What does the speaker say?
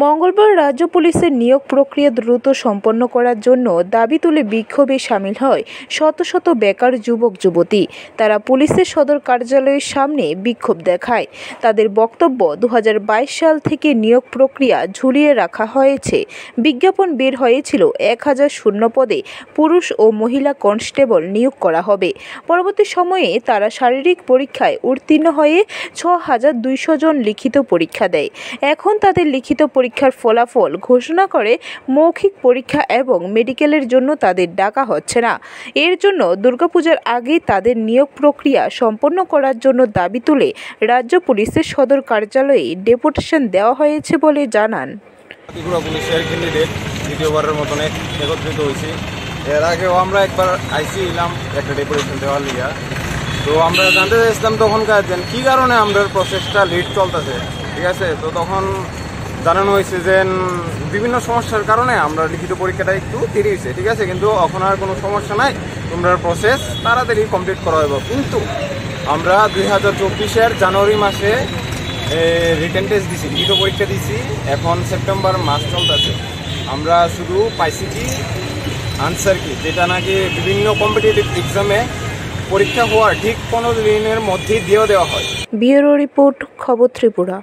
মঙ্গলবার রাজ্য পুলিশের নিয়োগ প্রক্রিয়া দ্রুত সম্পন্ন করার জন্য দাবি তুলে বিক্ষোভে সামিল হয় শত শত বেকার যুবক যুবতী। তারা পুলিশের সদর কার্যালয়ের সামনে বিক্ষোভ দেখায়। তাদের বক্তব্য, 2022 সাল থেকে নিয়োগ প্রক্রিয়া ঝুলিয়ে রাখা হয়েছে। বিজ্ঞাপন বের হয়েছিল 1000 শূন্য পদে পুরুষ ও মহিলা কনস্টেবল নিয়োগ করা হবে। পরবর্তী সময়ে তারা শারীরিক পরীক্ষায় উত্তীর্ণ হয়ে 6200 জন লিখিত পরীক্ষা দেয়। এখন তাদের লিখিত পরীক্ষার ফলাফল ঘোষণা করে মৌখিক পরীক্ষা এবং মেডিকেলের জন্য তাদের ডাকা হচ্ছে না। এর জন্য দুর্গাপূজার আগেই তাদের নিয়োগ প্রক্রিয়া সম্পন্ন করার জন্য দাবি তুলে রাজ্য পুলিশের সদর কার্যালয়ে ডেপুটেশন দেওয়া হয়েছে বলে জানান। ত্রিপুরা পুলিশের ক্যান্ডিডেট দ্বিতীয়বারের মতন একত্রিত হয়েছি। এর আগেও আমরা একবার আইছিলাম একটা ডেপুটেশন দেওয়ার লিগা। তো আমরা জানতে চাইছিলাম তখনকার যে কী কারণে আমাদের প্রসেসটা লেট চলতেছে, ঠিক আছে। তো তখন জানানো হয়েছে যে বিভিন্ন সমস্যার কারণে আমরা লিখিত পরীক্ষাটা একটু দেরি হয়েছে, ঠিক আছে, কিন্তু এখন আর কোনো সমস্যা নাই, তোমরা প্রসেস তাড়াতাড়ি কমপ্লিট করা হবে। কিন্তু আমরা 2024 জানুয়ারি মাসে রিটেন টেস্ট দিছি, লিখিত পরীক্ষা দিছি, এখন সেপ্টেম্বর মাস চলতেছে। আমরা শুধু পাইছি কি আনসার কি, যেটা নাকি বিভিন্ন কম্পিটিটিভ এক্সামে পরীক্ষা হওয়ার ঠিক 15 দিনের মধ্যেই দিয়ে দেওয়া হয়। ব্যুরো রিপোর্ট, খবর ত্রিপুরা।